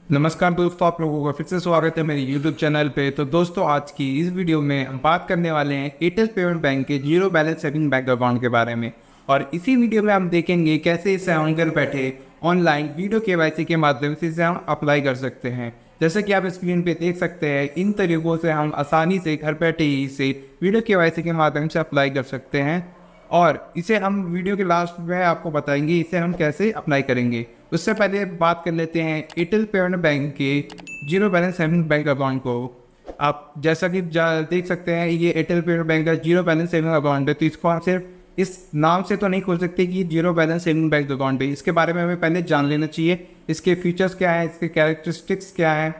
नमस्कार दोस्तों, आप लोगों का फिर से स्वागत है मेरे YouTube चैनल पे। तो दोस्तों, आज की इस वीडियो में हम बात करने वाले हैं एयरटेल पेमेंट बैंक के zero balance saving bank account के बारे में। और इसी वीडियो में हम देखेंगे कैसे इसे हम घर बैठे ऑनलाइन वीडियो केवाईसी के माध्यम से इसे हम अप्लाई कर सकते हैं। जैसे कि आप स्क्रीन पे देख सकते हैं, इन तरीकों से हम आसानी से घर बैठे ही इसे वीडियो केवाईसी के माध्यम से अप्लाई कर सकते हैं। और इसे हम वीडियो के लास्ट में आपको बताएंगे इसे हम कैसे अप्लाई करेंगे। उससे पहले बात कर लेते हैं एयरटेल पेमेंट बैंक के zero balance saving bank account को। आप जैसा कि देख सकते हैं, ये एयरटेल पेमेंट बैंक का जीरो बैलेंस सेविंग अकाउंट है। तो इसको हम सिर्फ इस नाम से तो नहीं खोल सकते कि zero balance saving bank account है। इसके बारे में हमें पहले जान लेना चाहिए, इसके फीचर्स क्या हैं, इसके कैरेक्टरिस्टिक्स क्या हैं।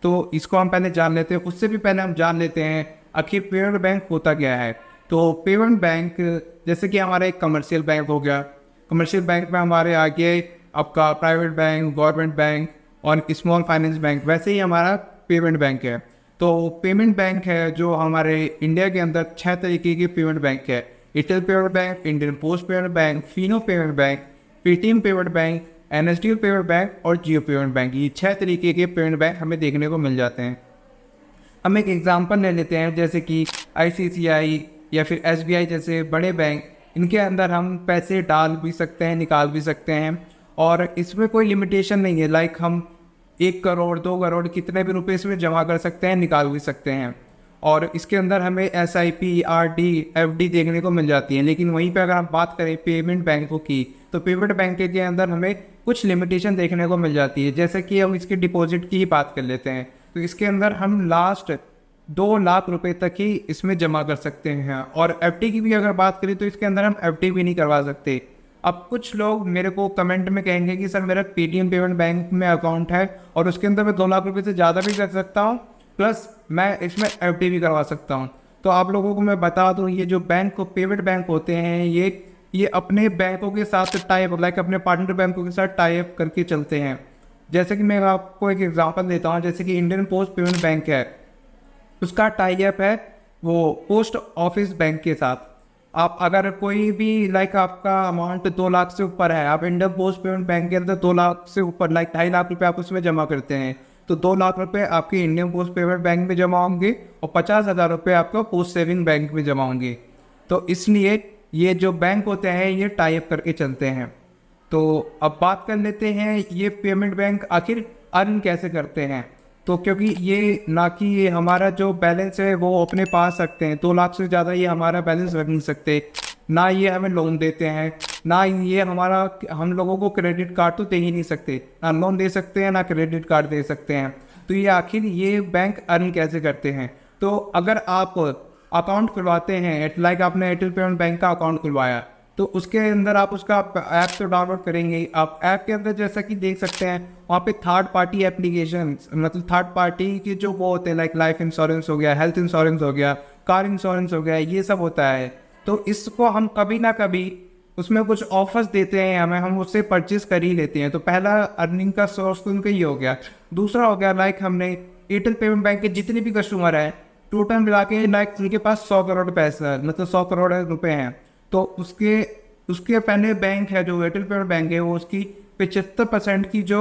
तो इसको हम पहले जान लेते हैं। उससे भी पहले हम जान लेते हैं आखिर पेमेंट बैंक होता क्या है। तो पेमेंट बैंक जैसे कि हमारा एक कमर्शियल बैंक हो गया। कमर्शियल बैंक में हमारे आगे आपका प्राइवेट बैंक, गवर्नमेंट बैंक और स्मॉल फाइनेंस बैंक, वैसे ही हमारा पेमेंट बैंक है। तो पेमेंट बैंक है जो हमारे इंडिया के अंदर 6 तरीके के पेमेंट बैंक है। Airtel payment bank, Indian post payment bank, Fino payment bank, Paytm payment bank, NSDL payment bank और जियो पेमेंट बैंक। ये 6 तरीके के पेमेंट बैंक हमें देखने को मिल जाते हैं। हम एक एग्जांपल ले लेते हैं, जैसे कि आईसीआईसीआई या फिर एसबीआई जैसे बड़े बैंक। इनके अंदर हम पैसे डाल भी सकते हैं, निकाल भी सकते हैं और इसमें कोई लिमिटेशन नहीं है। लाइक हम 1 करोड़ 2 करोड़ कितने भी रुपए इसमें जमा कर सकते हैं, निकाल भी सकते हैं। और इसके अंदर हमें एसआईपी, आरडी, एफडी देखने को मिल जाती है। लेकिन वहीं पे अगर हम बात करें पेमेंट बैंकों की, तो पेमेंट बैंक के अंदर हमें कुछ लिमिटेशन देखने को मिल जाती है। जैसे कि हम इसके डिपॉजिट की ही बात कर लेते हैं, तो इसके अंदर हम लास्ट 2 लाख रुपए तक ही इसमें जमा कर सकते हैं। और एफडी की भी अगर बात करें तो इसके अंदर हम एफडी भी नहीं करवा सकते। अब कुछ लोग मेरे को कमेंट में कहेंगे कि सर मेरा पेटीएम पेमेंट बैंक में अकाउंट है और उसके अंदर मैं 2 लाख रुपए से ज़्यादा भी कर सकता हूँ, प्लस मैं इसमें एफडी भी करवा सकता हूँ। तो आप लोगों को मैं बता दूँ, ये जो बैंक पेमेंट बैंक होते हैं ये अपने बैंकों के साथ टाइप, लाइक अपने पार्टनर बैंकों के साथ टाइप करके चलते हैं। जैसे कि मैं आपको एक एग्जांपल देता हूँ, जैसे कि इंडियन पोस्ट पेमेंट बैंक है, उसका टाई अप है वो पोस्ट ऑफिस बैंक के साथ। आप अगर कोई भी लाइक आपका अमाउंट 2 लाख से ऊपर है, आप इंडियन पोस्ट पेमेंट बैंक के अंदर 2 लाख से ऊपर लाइक 2.5 लाख रुपए आप उसमें जमा करते हैं, तो 2 लाख रुपए आपके इंडियन पोस्ट पेमेंट बैंक में जमा होंगे और 50,000 रुपये आपका पोस्ट सेविंग बैंक में जमा होंगे। तो इसलिए ये जो बैंक होते हैं ये टाई अप करके चलते हैं। तो अब बात कर लेते हैं ये पेमेंट बैंक आखिर अर्न कैसे करते हैं। तो क्योंकि ये ना कि ये हमारा जो बैलेंस है वो अपने पास रखते हैं, 2 लाख से ज़्यादा ये हमारा बैलेंस रख नहीं सकते, ना ये हमें लोन देते हैं, ना ये हम लोगों को क्रेडिट कार्ड तो दे ही नहीं सकते, ना लोन दे सकते हैं ना क्रेडिट कार्ड दे सकते हैं। तो ये आखिर ये बैंक अर्न कैसे करते हैं। तो अगर आप अकाउंट खुलवाते हैं, लाइक आपने एयरटेल पेमेंट बैंक का अकाउंट खुलवाया, तो उसके अंदर आप उसका ऐप तो डाउनलोड करेंगे। आप ऐप के अंदर जैसा कि देख सकते हैं वहाँ पे थर्ड पार्टी एप्लीकेशन, मतलब थर्ड पार्टी के जो वो होते हैं, लाइक लाइफ इंश्योरेंस हो गया, हेल्थ इंश्योरेंस हो गया, कार इंश्योरेंस हो गया, ये सब होता है। तो इसको हम कभी ना कभी उसमें कुछ ऑफर्स देते हैं हमें, हम उससे परचेज कर ही लेते हैं। तो पहला अर्निंग का सोर्स तो उनका ही हो गया। दूसरा हो गया, लाइक हमने एयरटेल पेमेंट बैंक के जितने भी कस्टमर हैं टोटल मिला के, लाइक उनके पास 100 करोड़ पैसा, मतलब 100 करोड़ रुपए हैं, तो उसके पहले बैंक है जो एयरटेल पेमेंट बैंक है, वो उसकी 75% की जो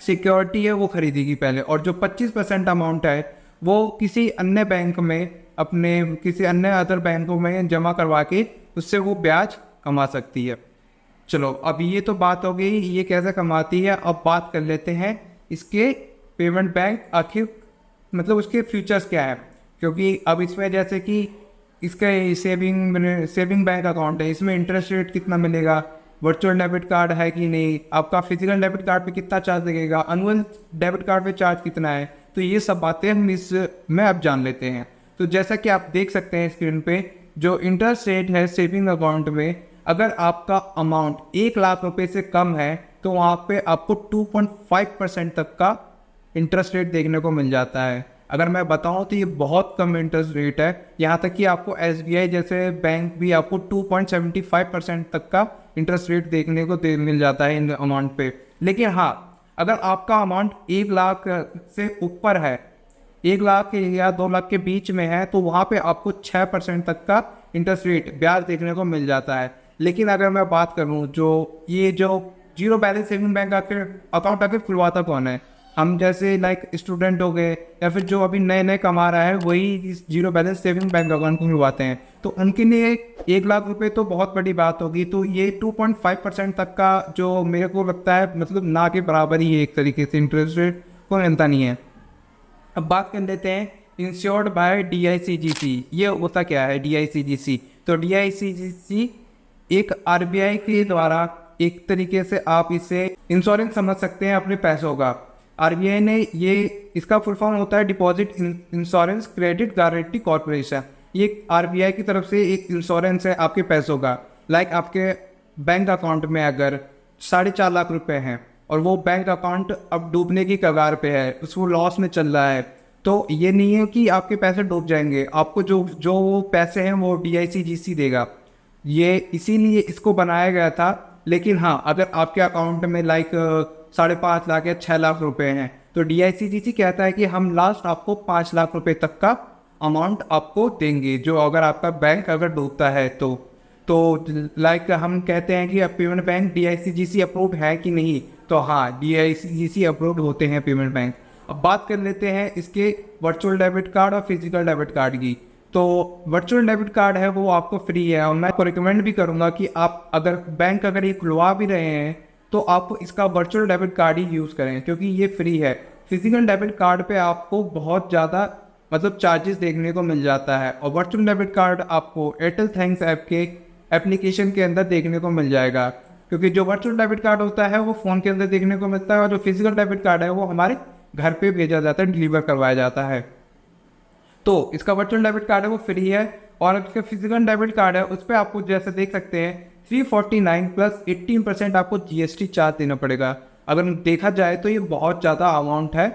सिक्योरिटी है वो खरीदेगी पहले, और जो 25% अमाउंट है वो किसी अन्य बैंक में, अपने किसी अन्य अदर बैंकों में जमा करवा के उससे वो ब्याज कमा सकती है। चलो, अब ये तो बात हो गई ये कैसे कमाती है। अब बात कर लेते हैं इसके पेमेंट बैंक आखिर मतलब उसके फीचर्स क्या है। क्योंकि अब इसमें जैसे कि इसका सेविंग बैंक अकाउंट है, इसमें इंटरेस्ट रेट कितना मिलेगा, वर्चुअल डेबिट कार्ड है कि नहीं, आपका फिजिकल डेबिट कार्ड पे कितना चार्ज लगेगा, एनुअल डेबिट कार्ड पे चार्ज कितना है, तो ये सब बातें हम इसमें अब जान लेते हैं। तो जैसा कि आप देख सकते हैं स्क्रीन पे, जो इंटरेस्ट रेट है सेविंग अकाउंट में, अगर आपका अमाउंट 1 लाख रुपए से कम है तो वहाँ पे आपको 2.5% तक का इंटरेस्ट रेट देखने को मिल जाता है। अगर मैं बताऊं तो ये बहुत कम इंटरेस्ट रेट है। यहाँ तक कि आपको एसबीआई जैसे बैंक भी आपको 2.75% तक का इंटरेस्ट रेट देखने को मिल जाता है इन अमाउंट पे। लेकिन हाँ, अगर आपका अमाउंट 1 लाख से ऊपर है, 1 लाख या 2 लाख के बीच में है, तो वहाँ पे आपको 6% तक का इंटरेस्ट रेट ब्याज देखने को मिल जाता है। लेकिन अगर मैं बात करूँ जो zero balance saving bank account आखिर खुलवाता कौन है, हम जैसे लाइक स्टूडेंट हो गए या फिर जो अभी नए नए कमा रहा है वही इस zero balance saving bank account को खुलवाते हैं, तो उनके लिए 1 लाख रुपए तो बहुत बड़ी बात होगी। तो ये 2.5% तक का जो मेरे को लगता है मतलब ना के बराबर ही है एक तरीके से, इंटरेस्ट रेट कोई मिलता नहीं है। अब बात कर लेते हैं इंश्योर्ड बाय DICGC। ये होता क्या है DICGC? तो DICGC एक RBI के द्वारा एक तरीके से आप इसे इंश्योरेंस समझ सकते हैं अपने पैसों का। RBI ने ये इसका फुल फॉर्म होता है deposit insurance credit guarantee corporation. ये RBI की तरफ से एक इंश्योरेंस है आपके पैसों का। लाइक आपके बैंक अकाउंट में अगर 4.5 लाख रुपए हैं और वो बैंक अकाउंट अब डूबने की कगार पे है, उसको लॉस में चल रहा है, तो ये नहीं है कि आपके पैसे डूब जाएंगे, आपको जो जो वो पैसे हैं वो DICGC देगा। ये इसीलिए इसको बनाया गया था। लेकिन हाँ, अगर आपके अकाउंट में लाइक 5.5 लाख या 6 लाख रुपए हैं तो DICGC कहता है कि हम लास्ट आपको 5 लाख रुपए तक का अमाउंट आपको देंगे, जो अगर आपका बैंक अगर डूबता है तो लाइक हम कहते हैं कि अब पेमेंट बैंक DICGC अप्रूव्ड है कि नहीं, तो हाँ DICGC अप्रूव्ड होते हैं पेमेंट बैंक। अब बात कर लेते हैं इसके वर्चुअल डेबिट कार्ड और फिजिकल डेबिट कार्ड की। तो वर्चुअल डेबिट कार्ड है वो आपको फ्री है, और मैं आपको रिकमेंड भी करूंगा कि आप अगर बैंक अगर ये खुलवा भी रहे हैं तो आप इसका वर्चुअल डेबिट कार्ड ही यूज़ करें क्योंकि ये फ्री है। फिजिकल डेबिट कार्ड पे आपको बहुत ज़्यादा मतलब चार्जेस देखने को मिल जाता है, और वर्चुअल डेबिट कार्ड आपको एयरटेल थैंक्स ऐप के एप्लीकेशन के अंदर देखने को मिल जाएगा। क्योंकि जो वर्चुअल डेबिट कार्ड होता है वो फ़ोन के अंदर देखने को मिलता है, और जो फिजिकल डेबिट कार्ड है वो हमारे घर पे भेजा जाता है, डिलीवर करवाया जाता है। तो इसका वर्चुअल डेबिट कार्ड है वो फ्री है, और इसका फिजिकल डेबिट कार्ड है उस पर आपको जैसे देख सकते हैं 349 प्लस 18% आपको GST चार्ज देना पड़ेगा। अगर देखा जाए तो ये बहुत ज़्यादा अमाउंट है।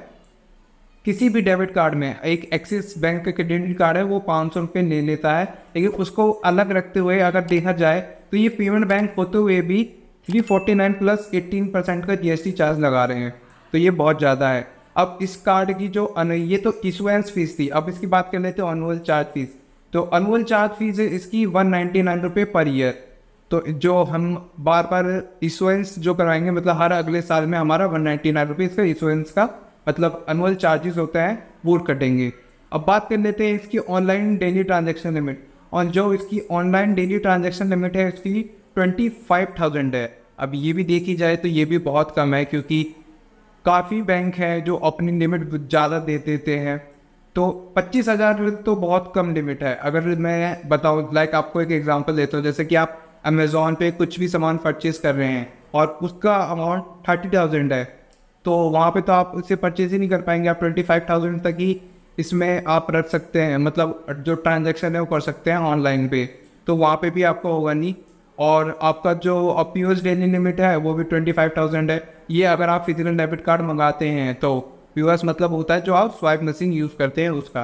किसी भी डेबिट कार्ड में एक एक्सिस बैंक का क्रेडिट कार्ड है वो 500 रुपये ले लेता है, लेकिन उसको अलग रखते हुए अगर देखा जाए तो ये पेमेंट बैंक होते हुए भी 349 प्लस 18% का GST चार्ज लगा रहे हैं, तो ये बहुत ज़्यादा है। अब इस कार्ड की जो ये तो इशुएंस फीस थी, अब इसकी बात कर लेते हैं एनुअल चार्ज फीस। तो एनुअल चार्ज फीस है इसकी 199 रुपये पर ईयर। तो जो हम बार बार इशुएंस जो कराएंगे मतलब हर अगले साल में हमारा 199 रुपये इसका इशुएंस का मतलब एनुअल चार्जेस होता है वो कटेंगे। अब बात कर लेते हैं इसकी ऑनलाइन डेली ट्रांजेक्शन लिमिट, और जो इसकी ऑनलाइन डेली ट्रांजेक्शन लिमिट है इसकी 25,000 है। अब ये भी देखी जाए तो ये भी बहुत कम है, क्योंकि काफ़ी बैंक हैं जो अपनी लिमिट ज़्यादा दे देते हैं। तो 25,000 तो बहुत कम लिमिट है। अगर मैं बताऊँ लाइक आपको एक एग्जांपल देता हूँ, जैसे कि आप अमेज़ॉन पे कुछ भी सामान परचेज कर रहे हैं और उसका अमाउंट 30,000 है, तो वहाँ पे तो आप उससे परचेज ही नहीं कर पाएंगे। आप 25,000 तक ही इसमें आप रख सकते हैं, मतलब जो ट्रांजैक्शन है वो कर सकते हैं ऑनलाइन पे, तो वहाँ पे भी आपको होगा नहीं। और आपका जो POS डेली लिमिट है वो भी 25,000 है। ये अगर आप फिजिकल डेबिट कार्ड मंगाते हैं तो POS मतलब होता है जो आप स्वाइप मशीन यूज़ करते हैं उसका।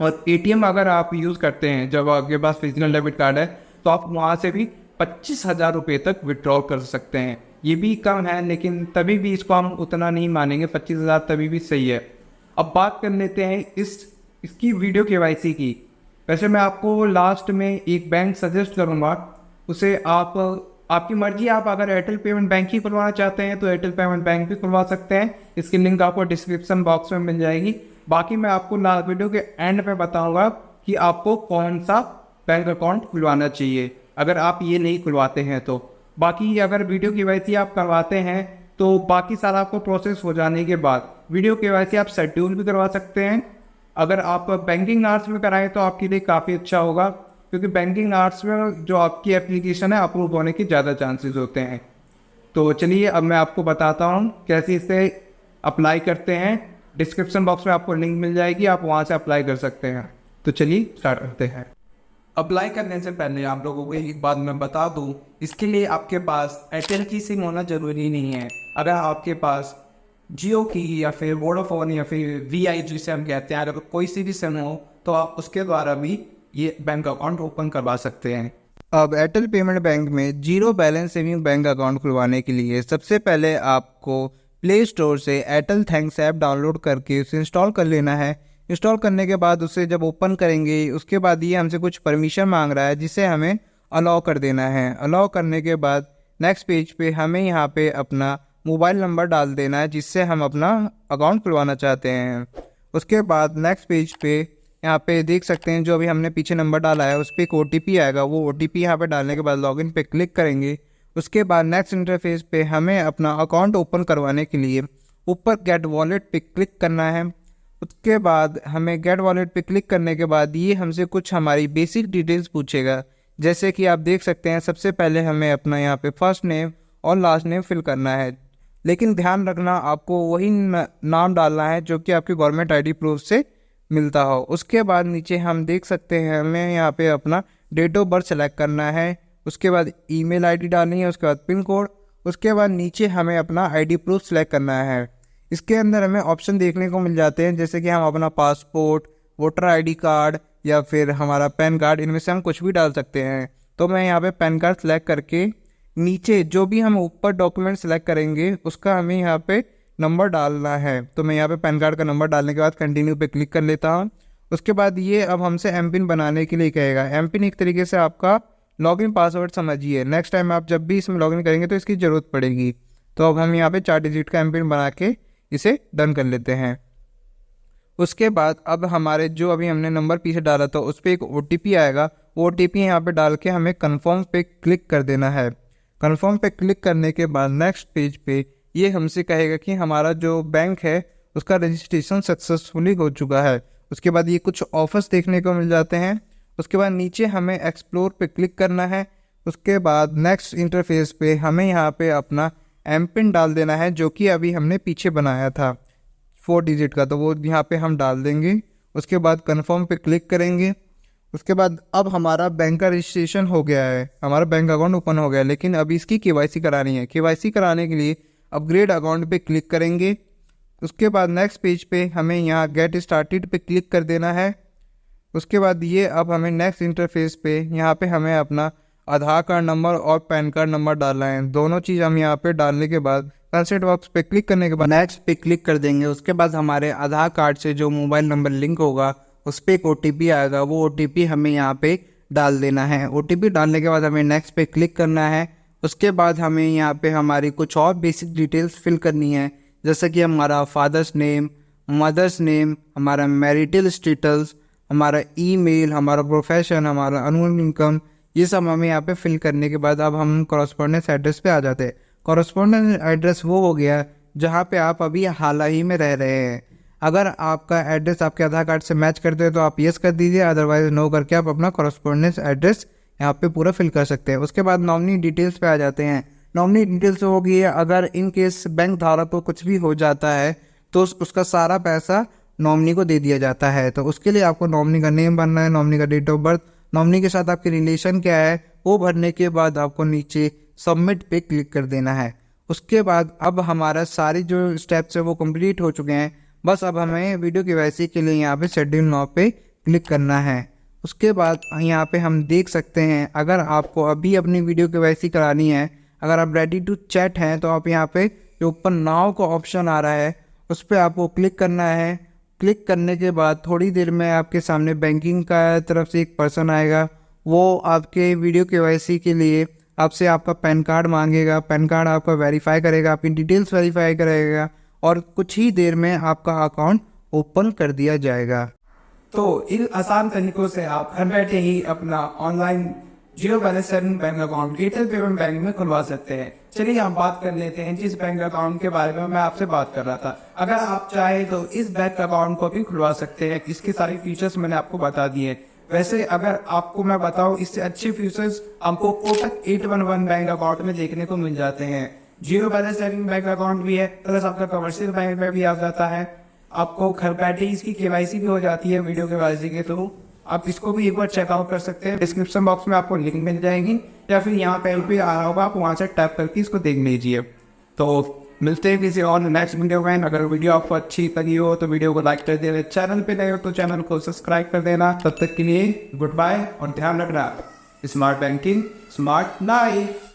और ATM अगर आप यूज़ करते हैं जब आपके पास फिजिकल डेबिट कार्ड है तो आप वहाँ से भी 25,000 रुपये तक विड्रॉ कर सकते हैं। ये भी कम है, लेकिन तभी भी इसको हम उतना नहीं मानेंगे, 25,000 तभी भी सही है। अब बात कर लेते हैं इसकी वीडियो KYC की। वैसे मैं आपको लास्ट में एक बैंक सजेस्ट करूँगा, उसे आपकी मर्जी। आप अगर एयरटेल पेमेंट बैंक ही खुलवाना चाहते हैं तो एयरटेल पेमेंट बैंक भी खुलवा सकते हैं, इसकी लिंक आपको डिस्क्रिप्शन बॉक्स में मिल जाएगी। बाकी मैं आपको वीडियो के एंड पे बताऊंगा कि आपको कौन सा बैंक अकाउंट खुलवाना चाहिए अगर आप ये नहीं खुलवाते हैं तो। बाकी अगर वीडियो KYC आप करवाते हैं तो बाकी सारा आपको प्रोसेस हो जाने के बाद वीडियो KYC आप शेड्यूल भी करवा सकते हैं। अगर आप बैंकिंग आवर्स में कराएं तो आपके लिए काफ़ी अच्छा होगा, क्योंकि बैंकिंग आवर्स में जो आपकी एप्लीकेशन है अप्रूव होने के ज़्यादा चांसेस होते हैं। तो चलिए अब मैं आपको बताता हूँ कैसे इसे अप्लाई करते हैं। डिस्क्रिप्शन बॉक्स में आपको लिंक मिल जाएगी, आप वहाँ से अप्लाई कर सकते हैं। तो चलिए स्टार्ट करते हैं। अप्लाई करने से पहले आप लोगों को एक बात मैं बता दूं, इसके लिए आपके पास एयरटेल की सिम होना ज़रूरी नहीं है। अगर आपके पास जियो की या फिर वोडाफोन या फिर VI जिसे हम कहते हैं, अगर कोई सी भी सिम हो तो आप उसके द्वारा भी ये बैंक अकाउंट ओपन करवा सकते हैं। अब एयरटेल पेमेंट बैंक में zero balance saving bank account खुलवाने के लिए सबसे पहले आपको प्ले स्टोर से एयरटेल थैंक्स ऐप डाउनलोड करके उसे इंस्टॉल कर लेना है। इंस्टॉल करने के बाद उसे जब ओपन करेंगे उसके बाद ये हमसे कुछ परमिशन मांग रहा है जिसे हमें अलाउ कर देना है। अलाउ करने के बाद नेक्स्ट पेज पे हमें यहाँ पे अपना मोबाइल नंबर डाल देना है जिससे हम अपना अकाउंट खुलवाना चाहते हैं। उसके बाद नेक्स्ट पेज पे यहाँ पे देख सकते हैं जो अभी हमने पीछे नंबर डाला है उस पर एक OTP आएगा। वो OTP यहाँ पे डालने के बाद लॉगिन पे क्लिक करेंगे। उसके बाद नेक्स्ट इंटरफेस पे हमें अपना अकाउंट ओपन करवाने के लिए ऊपर गेट वॉलेट पे क्लिक करना है। उसके बाद हमें गेट वॉलेट पे क्लिक करने के बाद ये हमसे कुछ हमारी बेसिक डिटेल्स पूछेगा, जैसे कि आप देख सकते हैं सबसे पहले हमें अपना यहाँ पे फर्स्ट नेम और लास्ट नेम फिल करना है, लेकिन ध्यान रखना आपको वही नाम डालना है जो कि आपके गवर्नमेंट ID प्रूफ से मिलता हो। उसके बाद नीचे हम देख सकते हैं हमें यहाँ पे अपना डेट ऑफ बर्थ सेलेक्ट करना है। उसके बाद ईमेल ID डालनी है। उसके बाद पिन कोड। उसके बाद नीचे हमें अपना ID प्रूफ सेलेक्ट करना है। इसके अंदर हमें ऑप्शन देखने को मिल जाते हैं, जैसे कि हम अपना पासपोर्ट, वोटर ID कार्ड या फिर हमारा पैन कार्ड, इनमें से हम कुछ भी डाल सकते हैं। तो मैं यहाँ पे पैन कार्ड सेलेक्ट करके नीचे जो भी हम ऊपर डॉक्यूमेंट सेलेक्ट करेंगे उसका हमें यहाँ पे नंबर डालना है। तो मैं यहाँ पे पैन कार्ड का नंबर डालने के बाद कंटिन्यू पे क्लिक कर लेता हूँ। उसके बाद ये अब हमसे MPIN बनाने के लिए कहेगा। MPIN एक तरीके से आपका लॉगिन पासवर्ड समझिए। नेक्स्ट टाइम आप जब भी इसमें लॉगिन करेंगे तो इसकी ज़रूरत पड़ेगी। तो अब हम यहाँ पे 4 डिजिट का MPIN बना के इसे डन कर लेते हैं। उसके बाद अब हमारे जो अभी हमने नंबर पीछे डाला था उस पर एक OTP आएगा। वो OTP यहाँ पे डाल के हमें कन्फर्म पे क्लिक कर देना है। कन्फर्म पे क्लिक करने के बाद नेक्स्ट पेज पे ये हमसे कहेगा कि हमारा जो बैंक है उसका रजिस्ट्रेशन सक्सेसफुली हो चुका है। उसके बाद ये कुछ ऑफर्स देखने को मिल जाते हैं। उसके बाद नीचे हमें एक्सप्लोर पे क्लिक करना है। उसके बाद नेक्स्ट इंटरफेस पे हमें यहाँ पे अपना MPIN डाल देना है जो कि अभी हमने पीछे बनाया था 4 डिजिट का, तो वो यहाँ पे हम डाल देंगे। उसके बाद कन्फर्म पे क्लिक करेंगे। उसके बाद अब हमारा बैंक का रजिस्ट्रेशन हो गया है, हमारा बैंक अकाउंट ओपन हो गया है, लेकिन अभी इसकी KYC करानी है। KYC कराने के लिए अपग्रेड अकाउंट पे क्लिक करेंगे। उसके बाद नेक्स्ट पेज पे हमें यहाँ गेट स्टार्टेड पे क्लिक कर देना है। उसके बाद ये अब हमें नेक्स्ट इंटरफेस पे यहाँ पे हमें अपना आधार कार्ड नंबर और पैन कार्ड नंबर डालना है। दोनों चीज़ हम यहाँ पे डालने के बाद कंसेंट बॉक्स पे क्लिक करने के बाद नेक्स्ट पे क्लिक कर देंगे। उसके बाद हमारे आधार कार्ड से जो मोबाइल नंबर लिंक होगा उस पर एक OTP आएगा। वो OTP हमें यहाँ पे डाल देना है। OTP डालने के बाद हमें नेक्स्ट पे क्लिक करना है। उसके बाद हमें यहाँ पे हमारी कुछ और बेसिक डिटेल्स फिल करनी है, जैसे कि हमारा फादर्स नेम, मदर्स नेम, हमारा मैरिटल स्टेटस, हमारा ईमेल, हमारा प्रोफेशन, हमारा अनुअल इनकम, ये सब हमें यहाँ पे फिल करने के बाद अब हम कॉरस्पॉन्डेंस एड्रेस पे आ जाते हैं। कॉरस्पॉन्डेंस एड्रेस वो हो गया जहाँ पे आप अभी हाल ही में रह रहे हैं। अगर आपका एड्रेस आपके आधार कार्ड से मैच करते हैं तो आप यस कर दीजिए, अदरवाइज नो करके आप अपना कॉरस्पॉन्डेंस एड्रेस यहाँ पे पूरा फिल कर सकते हैं। उसके बाद नॉमिनी डिटेल्स पे आ जाते हैं। नॉमिनी डिटेल्स होगी अगर इन केस बैंक धारक को कुछ भी हो जाता है तो उसका सारा पैसा नॉमिनी को दे दिया जाता है। तो उसके लिए आपको नॉमिनी का नेम भरना है, नॉमिनी का डेट ऑफ बर्थ, नॉमिनी के साथ आपकी रिलेशन क्या है वो भरने के बाद आपको नीचे सबमिट पे क्लिक कर देना है। उसके बाद अब हमारा सारे जो स्टेप्स है वो कंप्लीट हो चुके हैं। बस अब हमें वीडियो KYC के लिए यहाँ पे शेड्यूल नाउ पे क्लिक करना है। उसके बाद यहाँ पे हम देख सकते हैं अगर आपको अभी अपनी वीडियो KYC करानी है, अगर आप रेडी टू चैट हैं तो आप यहाँ पे जो ऊपर नाउ का ऑप्शन आ रहा है उस पर आपको क्लिक करना है। क्लिक करने के बाद थोड़ी देर में आपके सामने बैंकिंग का तरफ से एक पर्सन आएगा। वो आपके वीडियो KYC के लिए आपसे आपका पैन कार्ड मांगेगा। पैन कार्ड आपका वेरीफाई करेगा, आपकी डिटेल्स वेरीफाई करेगा और कुछ ही देर में आपका अकाउंट ओपन कर दिया जाएगा। तो इन आसान तरीकों से आप घर बैठे ही अपना online zero balance saving bank account Airtel payment bank में खुलवा सकते हैं। चलिए हम बात कर लेते हैं जिस बैंक अकाउंट के बारे में मैं आपसे बात कर रहा था। अगर आप चाहे तो इस बैंक अकाउंट को भी खुलवा सकते हैं। इसके सारे फीचर्स मैंने आपको बता दिए। वैसे अगर आपको मैं बताऊं इससे अच्छे फीचर्स आपको कोटक 811 बैंक अकाउंट में देखने को मिल जाते हैं। Zero balance saving bank account भी है, प्लस आपका कमर्शियल बैंक में भी आ जाता है। आपको घर बैठे इसकी KYC भी हो जाती है वीडियो KYC के थ्रू। आप इसको भी एक बार चेकआउट कर सकते हैं। डिस्क्रिप्शन बॉक्स में आपको लिंक मिल जाएगी या फिर यहाँ पे आ रहा होगा, आप वहाँ से टैप करके इसको देख लीजिए। तो मिलते हैं किसी और नेक्स्ट वीडियो में। अगर वीडियो आपको अच्छी लगी हो तो वीडियो को लाइक कर देना, चैनल पे नए हो तो चैनल को सब्सक्राइब कर देना। तब तक के लिए गुड बाय और ध्यान रखना, स्मार्ट बैंकिंग स्मार्ट लाइफ।